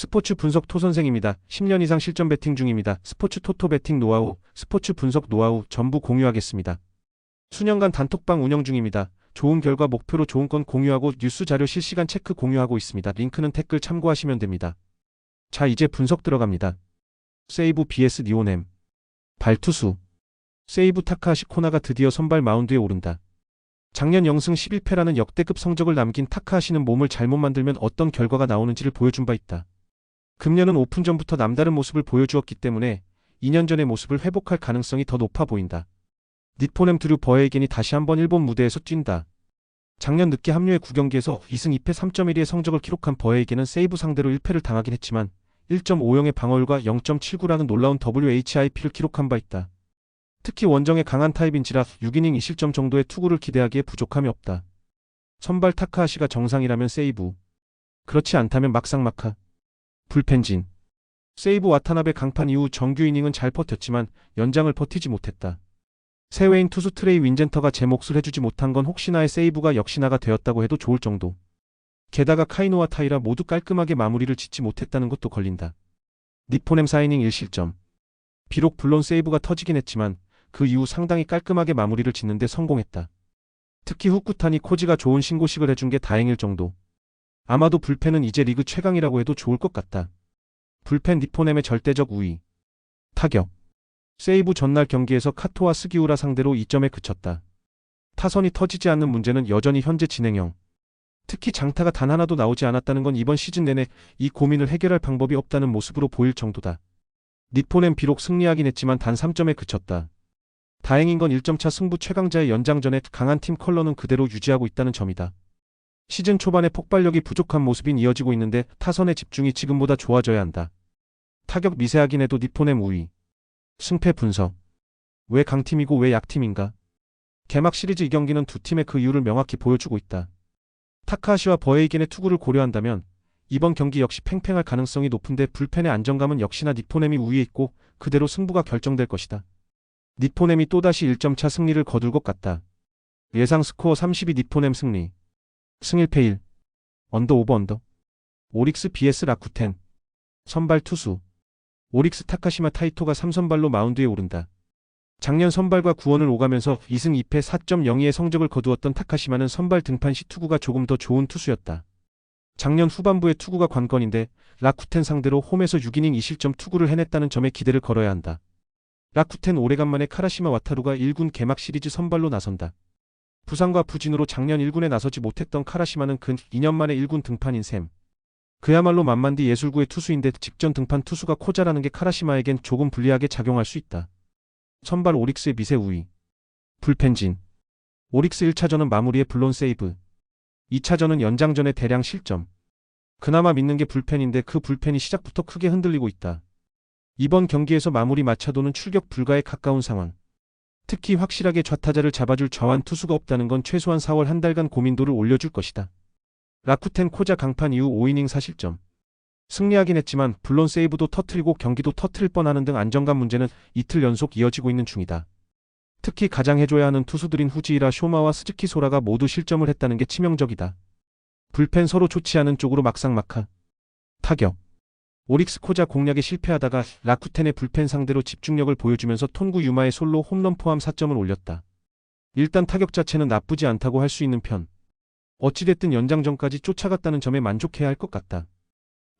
스포츠 분석 토선생입니다. 10년 이상 실전 베팅 중입니다. 스포츠 토토 베팅 노하우, 스포츠 분석 노하우 전부 공유하겠습니다. 수년간 단톡방 운영 중입니다. 좋은 결과 목표로 좋은 건 공유하고 뉴스 자료 실시간 체크 공유하고 있습니다. 링크는 댓글 참고하시면 됩니다. 자, 이제 분석 들어갑니다. 세이브 vs 니오넴. 발투수. 세이브 타카하시 코나가 드디어 선발 마운드에 오른다. 작년 0승 11패라는 역대급 성적을 남긴 타카하시는 몸을 잘못 만들면 어떤 결과가 나오는지를 보여준 바 있다. 금년은 오픈전부터 남다른 모습을 보여주었기 때문에 2년 전의 모습을 회복할 가능성이 더 높아 보인다. 니포넴 드류 버헤이겐이 다시 한번 일본 무대에서 뛴다. 작년 늦게 합류해 9경기에서 2승 2패 3.12의 성적을 기록한 버헤이겐은 세이브 상대로 1패를 당하긴 했지만 1.50의 방어율과 0.79라는 놀라운 WHIP를 기록한 바 있다. 특히 원정에 강한 타입인지라 6이닝 2실점 정도의 투구를 기대하기에 부족함이 없다. 선발 타카하시가 정상이라면 세이브, 그렇지 않다면 막상막하. 불펜진. 세이브 와타나베 강판 이후 정규 이닝은 잘 버텼지만 연장을 버티지 못했다. 세웨인 투수 트레이 윈젠터가 제 몫을 해주지 못한 건 혹시나의 세이브가 역시나가 되었다고 해도 좋을 정도. 게다가 카이노와 타이라 모두 깔끔하게 마무리를 짓지 못했다는 것도 걸린다. 니포넴 4이닝 1실점. 비록 물론 세이브가 터지긴 했지만 그 이후 상당히 깔끔하게 마무리를 짓는데 성공했다. 특히 후쿠타니 코지가 좋은 신고식을 해준 게 다행일 정도. 아마도 불펜은 이제 리그 최강이라고 해도 좋을 것 같다. 불펜 니포넴의 절대적 우위. 타격. 세이브 전날 경기에서 카토와 스기우라 상대로 2점에 그쳤다. 타선이 터지지 않는 문제는 여전히 현재 진행형. 특히 장타가 단 하나도 나오지 않았다는 건 이번 시즌 내내 이 고민을 해결할 방법이 없다는 모습으로 보일 정도다. 니포넴 비록 승리하긴 했지만 단 3점에 그쳤다. 다행인 건 1점차 승부 최강자의 연장전에 강한 팀 컬러는 그대로 유지하고 있다는 점이다. 시즌 초반에 폭발력이 부족한 모습인 이어지고 있는데 타선의 집중이 지금보다 좋아져야 한다. 타격 미세하긴 해도 니포넴 우위. 승패 분석. 왜 강팀이고 왜 약팀인가? 개막 시리즈 2경기는 두 팀의 그 이유를 명확히 보여주고 있다. 타카하시와 버헤이겐의 투구를 고려한다면 이번 경기 역시 팽팽할 가능성이 높은데 불펜의 안정감은 역시나 니포넴이 우위에 있고 그대로 승부가 결정될 것이다. 니포넴이 또다시 1점차 승리를 거둘 것 같다. 예상 스코어 32 니포넴 승리. 승 1패 1. 언더 오버 언더. 오릭스 vs 라쿠텐. 선발 투수. 오릭스 타카시마 타이토가 3선발로 마운드에 오른다. 작년 선발과 구원을 오가면서 2승 2패 4.02의 성적을 거두었던 타카시마는 선발 등판 시 투구가 조금 더 좋은 투수였다. 작년 후반부의 투구가 관건인데 라쿠텐 상대로 홈에서 6이닝 2실점 투구를 해냈다는 점에 기대를 걸어야 한다. 라쿠텐 오래간만에 카라시마 와타루가 1군 개막 시리즈 선발로 나선다. 부상과 부진으로 작년 1군에 나서지 못했던 카라시마는 근 2년 만에 1군 등판인 셈. 그야말로 만만디 예술구의 투수인데 직전 등판 투수가 코자라는 게 카라시마에겐 조금 불리하게 작용할 수 있다. 선발 오릭스의 미세 우위. 불펜진. 오릭스 1차전은 마무리에 블론 세이브. 2차전은 연장전에 대량 실점. 그나마 믿는 게 불펜인데 그 불펜이 시작부터 크게 흔들리고 있다. 이번 경기에서 마무리 마차도는 출격 불가에 가까운 상황. 특히 확실하게 좌타자를 잡아줄 좌완 투수가 없다는 건 최소한 4월 한 달간 고민도를 올려줄 것이다. 라쿠텐 코자 강판 이후 5이닝 4실점. 승리하긴 했지만 블론 세이브도 터트리고 경기도 터트릴 뻔하는 등 안정감 문제는 이틀 연속 이어지고 있는 중이다. 특히 가장 해줘야 하는 투수들인 후지이라 쇼마와 스즈키 소라가 모두 실점을 했다는 게 치명적이다. 불펜 서로 좋지 않은 쪽으로 막상막하. 타격. 오릭스 코자 공략에 실패하다가 라쿠텐의 불펜 상대로 집중력을 보여주면서 톤구 유마의 솔로 홈런 포함 4점을 올렸다. 일단 타격 자체는 나쁘지 않다고 할 수 있는 편. 어찌됐든 연장전까지 쫓아갔다는 점에 만족해야 할 것 같다.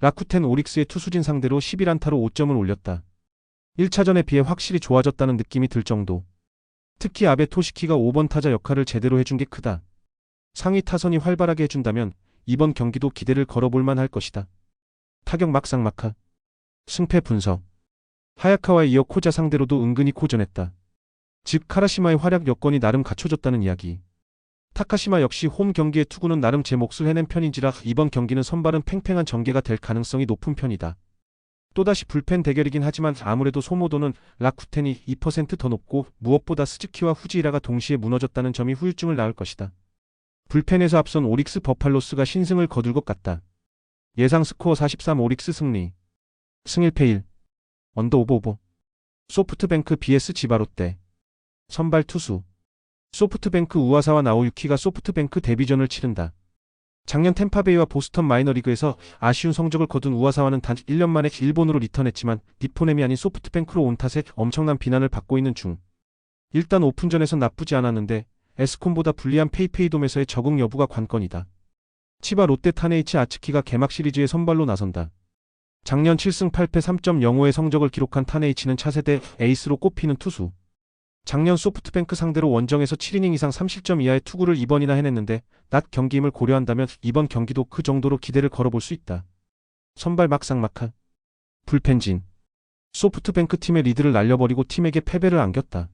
라쿠텐 오릭스의 투수진 상대로 11안타로 5점을 올렸다. 1차전에 비해 확실히 좋아졌다는 느낌이 들 정도. 특히 아베 토시키가 5번 타자 역할을 제대로 해준 게 크다. 상위 타선이 활발하게 해준다면 이번 경기도 기대를 걸어볼만 할 것이다. 타격 막상막하. 승패 분석. 하야카와에 이어 코자 상대로도 은근히 고전했다. 즉 카라시마의 활약 여건이 나름 갖춰졌다는 이야기. 타카시마 역시 홈 경기의 투구는 나름 제 몫을 해낸 편인지라 이번 경기는 선발은 팽팽한 전개가 될 가능성이 높은 편이다. 또다시 불펜 대결이긴 하지만 아무래도 소모도는 라쿠텐이 2% 더 높고 무엇보다 스즈키와 후지이라가 동시에 무너졌다는 점이 후유증을 낳을 것이다. 불펜에서 앞선 오릭스 버팔로스가 신승을 거둘 것 같다. 예상 스코어 43 오릭스 승리. 승 1패 1. 언더 오버 오버. 소프트뱅크 vs 지바롯데. 선발 투수. 소프트뱅크 우와사와 나오유키가 소프트뱅크 데뷔전을 치른다. 작년 템파베이와 보스턴 마이너리그에서 아쉬운 성적을 거둔 우와사와는 단 1년 만에 일본으로 리턴했지만 니포넴이 아닌 소프트뱅크로 온 탓에 엄청난 비난을 받고 있는 중. 일단 오픈전에선 나쁘지 않았는데 에스콤보다 불리한 페이페이돔에서의 적응 여부가 관건이다. 치바 롯데 타네이치 아츠키가 개막 시리즈에 선발로 나선다. 작년 7승 8패 3.05의 성적을 기록한 타네이치는 차세대 에이스로 꼽히는 투수. 작년 소프트뱅크 상대로 원정에서 7이닝 이상 3실점 이하의 투구를 이번이나 해냈는데 낮 경기임을 고려한다면 이번 경기도 그 정도로 기대를 걸어볼 수 있다. 선발 막상막하. 불펜진. 소프트뱅크 팀의 리드를 날려버리고 팀에게 패배를 안겼다.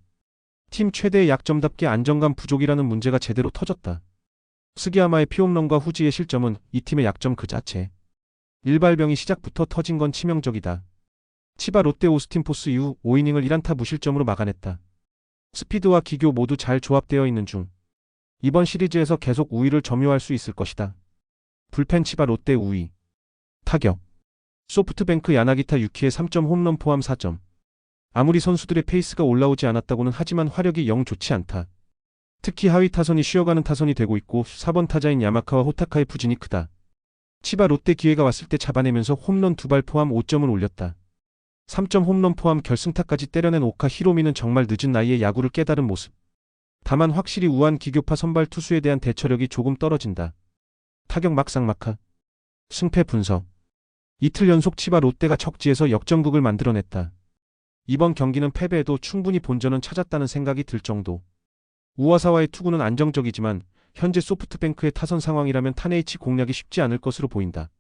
팀 최대의 약점답게 안정감 부족이라는 문제가 제대로 터졌다. 스기야마의 피홈런과 후지의 실점은 이 팀의 약점 그 자체. 일발병이 시작부터 터진 건 치명적이다. 치바 롯데 오스틴 포스 이후 5이닝을 1안타 무실점으로 막아냈다. 스피드와 기교 모두 잘 조합되어 있는 중. 이번 시리즈에서 계속 우위를 점유할 수 있을 것이다. 불펜 치바 롯데 우위. 타격. 소프트뱅크 야나기타 유키의 3점 홈런 포함 4점. 아무리 선수들의 페이스가 올라오지 않았다고는 하지만 화력이 영 좋지 않다. 특히 하위 타선이 쉬어가는 타선이 되고 있고 4번 타자인 야마카와 호타카의 부진이 크다. 치바 롯데 기회가 왔을 때 잡아내면서 홈런 2발 포함 5점을 올렸다. 3점 홈런 포함 결승타까지 때려낸 오카 히로미는 정말 늦은 나이에 야구를 깨달은 모습. 다만 확실히 우한 기교파 선발 투수에 대한 대처력이 조금 떨어진다. 타격 막상막하. 승패 분석. 이틀 연속 치바 롯데가 척지에서 역전극을 만들어냈다. 이번 경기는 패배해도 충분히 본전은 찾았다는 생각이 들 정도. 우와사와의 투구는 안정적이지만 현재 소프트뱅크의 타선 상황이라면 타네이치 공략이 쉽지 않을 것으로 보인다.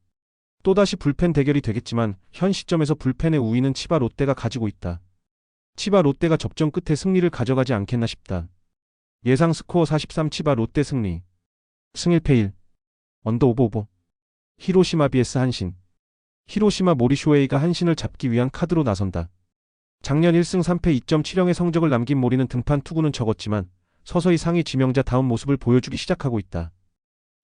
또다시 불펜 대결이 되겠지만 현 시점에서 불펜의 우위는 치바 롯데가 가지고 있다. 치바 롯데가 접전 끝에 승리를 가져가지 않겠나 싶다. 예상 스코어 43 치바 롯데 승리. 승 1패 1. 언더 오버. 히로시마 vs 한신. 히로시마 모리쇼에이가 한신을 잡기 위한 카드로 나선다. 작년 1승 3패 2.70의 성적을 남긴 모리는 등판 투구는 적었지만 서서히 상위 지명자다운 모습을 보여주기 시작하고 있다.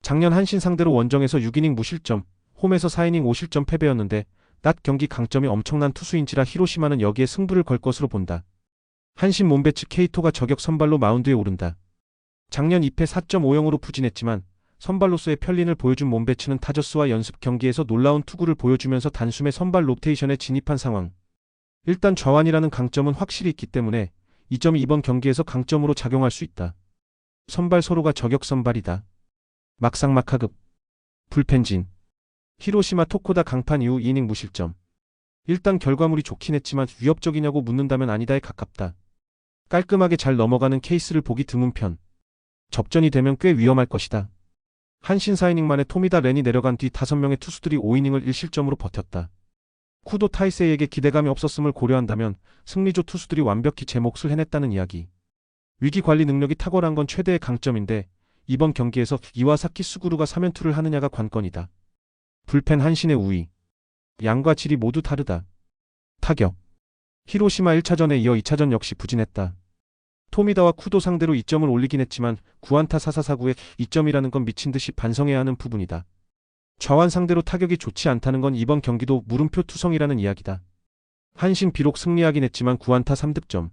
작년 한신 상대로 원정에서 6이닝 무실점, 홈에서 4이닝 5실점 패배였는데 낮 경기 강점이 엄청난 투수인지라 히로시마는 여기에 승부를 걸 것으로 본다. 한신 몬베츠 케이토가 저격 선발로 마운드에 오른다. 작년 2패 4.50으로 부진했지만 선발로서의 편린을 보여준 몬베츠는 타저스와 연습 경기에서 놀라운 투구를 보여주면서 단숨에 선발 로테이션에 진입한 상황. 일단 좌완이라는 강점은 확실히 있기 때문에 이 점이 이번 경기에서 강점으로 작용할 수 있다. 선발 서로가 저격 선발이다. 막상막하급. 불펜진. 히로시마 토코다 강판 이후 2이닝 무실점. 일단 결과물이 좋긴 했지만 위협적이냐고 묻는다면 아니다에 가깝다. 깔끔하게 잘 넘어가는 케이스를 보기 드문 편. 접전이 되면 꽤 위험할 것이다. 한신 4이닝 만에 토미다 렌이 내려간 뒤 5명의 투수들이 5이닝을 1실점으로 버텼다. 쿠도 타이세이에게 기대감이 없었음을 고려한다면 승리조 투수들이 완벽히 제 몫을 해냈다는 이야기. 위기 관리 능력이 탁월한 건 최대의 강점인데 이번 경기에서 이와사키 스구루가 3연투를 하느냐가 관건이다. 불펜 한신의 우위. 양과 질이 모두 다르다. 타격. 히로시마 1차전에 이어 2차전 역시 부진했다. 토미다와 쿠도 상대로 2점을 올리긴 했지만 9안타 4사사구에 2점이라는 건 미친듯이 반성해야 하는 부분이다. 좌완 상대로 타격이 좋지 않다는 건 이번 경기도 물음표 투성이라는 이야기다. 한신 비록 승리하긴 했지만 9안타 3득점.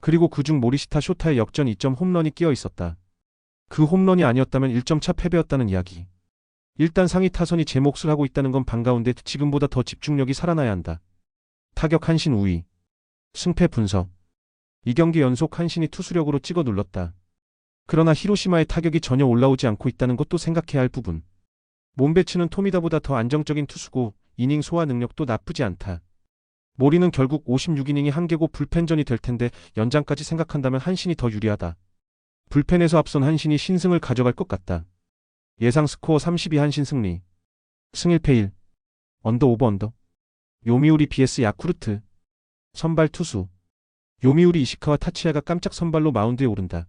그리고 그중 모리시타 쇼타의 역전 2점 홈런이 끼어 있었다. 그 홈런이 아니었다면 1점 차 패배였다는 이야기. 일단 상위 타선이 제 몫을 하고 있다는 건 반가운데 지금보다 더 집중력이 살아나야 한다. 타격 한신 우위. 승패 분석. 2경기 연속 한신이 투수력으로 찍어 눌렀다. 그러나 히로시마의 타격이 전혀 올라오지 않고 있다는 것도 생각해야 할 부분. 몬베츠는 토미다보다 더 안정적인 투수고 이닝 소화 능력도 나쁘지 않다. 모리는 결국 56이닝이 한계고 불펜전이 될 텐데 연장까지 생각한다면 한신이 더 유리하다. 불펜에서 앞선 한신이 신승을 가져갈 것 같다. 예상 스코어 32 한신 승리. 승 1패 1. 언더 오버 언더. 요미우리 vs 야쿠르트. 선발 투수. 요미우리 이시카와 타치야가 깜짝 선발로 마운드에 오른다.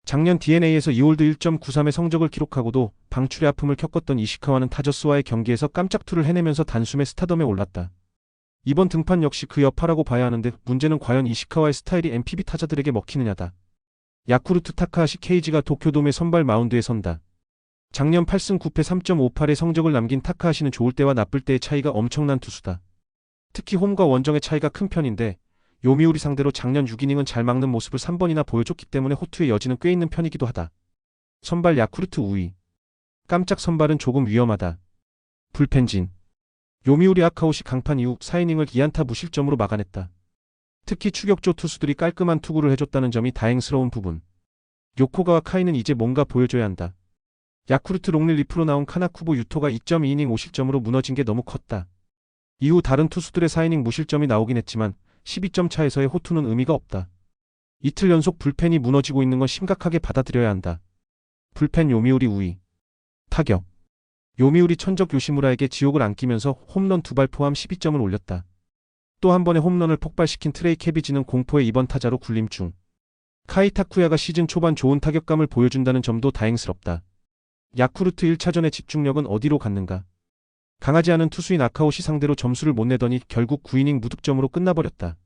작년 DNA에서 2홀드 1.93의 성적을 기록하고도 방출의 아픔을 겪었던 이시카와는 타저스와의 경기에서 깜짝투를 해내면서 단숨에 스타덤에 올랐다. 이번 등판 역시 그 여파라고 봐야 하는데 문제는 과연 이시카와의 스타일이 NPB 타자들에게 먹히느냐다. 야쿠르트 타카하시 케이지가 도쿄돔의 선발 마운드에 선다. 작년 8승 9패 3.58의 성적을 남긴 타카하시는 좋을 때와 나쁠 때의 차이가 엄청난 투수다. 특히 홈과 원정의 차이가 큰 편인데 요미우리 상대로 작년 6이닝은 잘 막는 모습을 3번이나 보여줬기 때문에 호투의 여지는 꽤 있는 편이기도 하다. 선발 야쿠르트 우위. 깜짝 선발은 조금 위험하다. 불펜진. 요미우리 아카오시 강판 이후 4이닝을 2안타 무실점으로 막아냈다. 특히 추격조 투수들이 깔끔한 투구를 해줬다는 점이 다행스러운 부분. 요코가와 카이는 이제 뭔가 보여줘야 한다. 야쿠르트 롱릴리프로 나온 카나쿠보 유토가 2.2이닝 5실점으로 무너진 게 너무 컸다. 이후 다른 투수들의 4이닝 무실점이 나오긴 했지만 12점 차에서의 호투는 의미가 없다. 이틀 연속 불펜이 무너지고 있는 건 심각하게 받아들여야 한다. 불펜 요미우리 우위. 타격. 요미우리 천적 요시무라에게 지옥을 안기면서 홈런 2발 포함 12점을 올렸다. 또 한 번의 홈런을 폭발시킨 트레이 캐비지는 공포의 2번 타자로 군림 중. 카이 타쿠야가 시즌 초반 좋은 타격감을 보여준다는 점도 다행스럽다. 야쿠르트 1차전의 집중력은 어디로 갔는가? 강하지 않은 투수인 아카오시 상대로 점수를 못 내더니 결국 9이닝 무득점으로 끝나버렸다.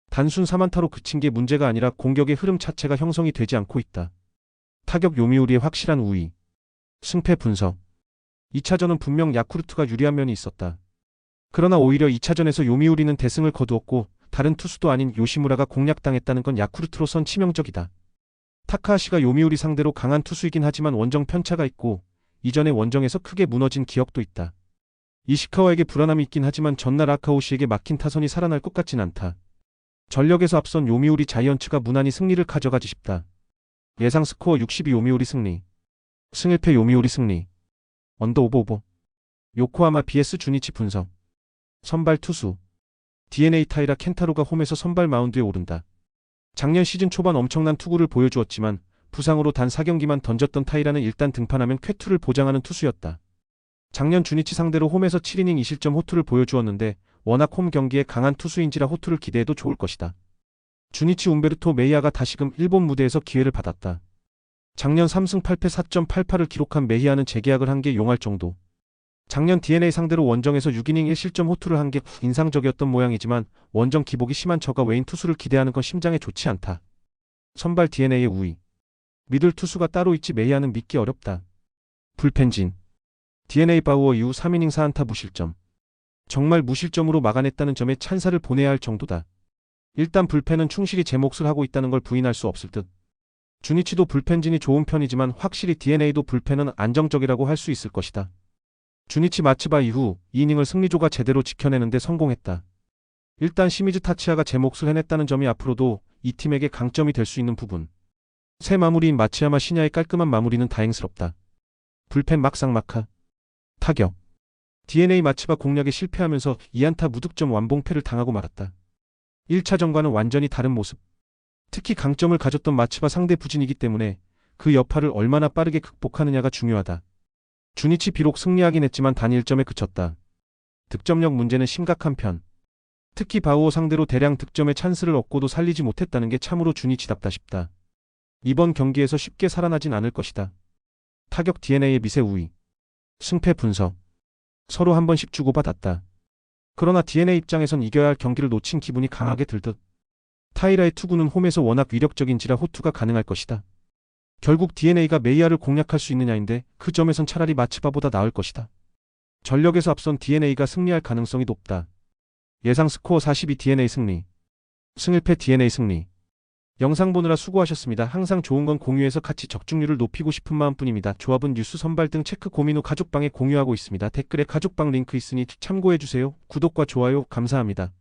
단순 3안타로 그친 게 문제가 아니라 공격의 흐름 자체가 형성이 되지 않고 있다. 타격 요미우리의 확실한 우위. 승패 분석. 2차전은 분명 야쿠르트가 유리한 면이 있었다. 그러나 오히려 2차전에서 요미우리는 대승을 거두었고 다른 투수도 아닌 요시무라가 공략당했다는 건 야쿠르트로선 치명적이다. 타카하시가 요미우리 상대로 강한 투수이긴 하지만 원정 편차가 있고 이전에 원정에서 크게 무너진 기억도 있다. 이시카와에게 불안함이 있긴 하지만 전날 아카오시에게 막힌 타선이 살아날 것 같진 않다. 전력에서 앞선 요미우리 자이언츠가 무난히 승리를 가져가지 싶다. 예상 스코어 62 요미우리 승리. 승1패 요미우리 승리. 언더 오버. 요코하마 BS 주니치 분석. 선발 투수. DNA 타이라 켄타로가 홈에서 선발 마운드에 오른다. 작년 시즌 초반 엄청난 투구를 보여주었지만 부상으로 단 4경기만 던졌던 타이라는 일단 등판하면 쾌투를 보장하는 투수였다. 작년 주니치 상대로 홈에서 7이닝 2실점 호투를 보여주었는데 워낙 홈 경기에 강한 투수인지라 호투를 기대해도 좋을 것이다. 주니치 움베르토 메이아가 다시금 일본 무대에서 기회를 받았다. 작년 3승 8패 4.88을 기록한 메이아는 재계약을 한 게 용할 정도. 작년 DNA 상대로 원정에서 6이닝 1실점 호투를 한 게 인상적이었던 모양이지만 원정 기복이 심한 저가 외인 투수를 기대하는 건 심장에 좋지 않다. 선발 DNA의 우위. 믿을 투수가 따로 있지 메이아는 믿기 어렵다. 불펜진. DNA 바우어 이후 3이닝 4안타 무실점. 정말 무실점으로 막아냈다는 점에 찬사를 보내야 할 정도다. 일단 불펜은 충실히 제 몫을 하고 있다는 걸 부인할 수 없을 듯. 주니치도 불펜진이 좋은 편이지만 확실히 DNA도 불펜은 안정적이라고 할 수 있을 것이다. 주니치 마츠바 이후 2이닝을 승리조가 제대로 지켜내는데 성공했다. 일단 시미즈 타치야가 제 몫을 해냈다는 점이 앞으로도 이 팀에게 강점이 될 수 있는 부분. 새 마무리인 마츠야마 시냐의 깔끔한 마무리는 다행스럽다. 불펜 막상막하. 타격. DNA 마츠바 공략에 실패하면서 2안타 무득점 완봉패를 당하고 말았다. 1차전과는 완전히 다른 모습. 특히 강점을 가졌던 마츠바 상대 부진이기 때문에 그 여파를 얼마나 빠르게 극복하느냐가 중요하다. 주니치 비록 승리하긴 했지만 단 1점에 그쳤다. 득점력 문제는 심각한 편. 특히 바우어 상대로 대량 득점의 찬스를 얻고도 살리지 못했다는 게 참으로 주니치답다 싶다. 이번 경기에서 쉽게 살아나진 않을 것이다. 타격 DNA의 미세 우위. 승패 분석. 서로 한 번씩 주고받았다. 그러나 DNA 입장에선 이겨야 할 경기를 놓친 기분이 강하게 들듯. 타이라의 투구는 홈에서 워낙 위력적인지라 호투가 가능할 것이다. 결국 DNA가 메이아를 공략할 수 있느냐인데 그 점에선 차라리 마츠바보다 나을 것이다. 전력에서 앞선 DNA가 승리할 가능성이 높다. 예상 스코어 42 DNA 승리. 승1패 DNA 승리. 영상 보느라 수고하셨습니다. 항상 좋은 건 공유해서 같이 적중률을 높이고 싶은 마음뿐입니다. 조합은 뉴스 선발 등 체크 고민 후 가족방에 공유하고 있습니다. 댓글에 가족방 링크 있으니 참고해주세요. 구독과 좋아요 감사합니다.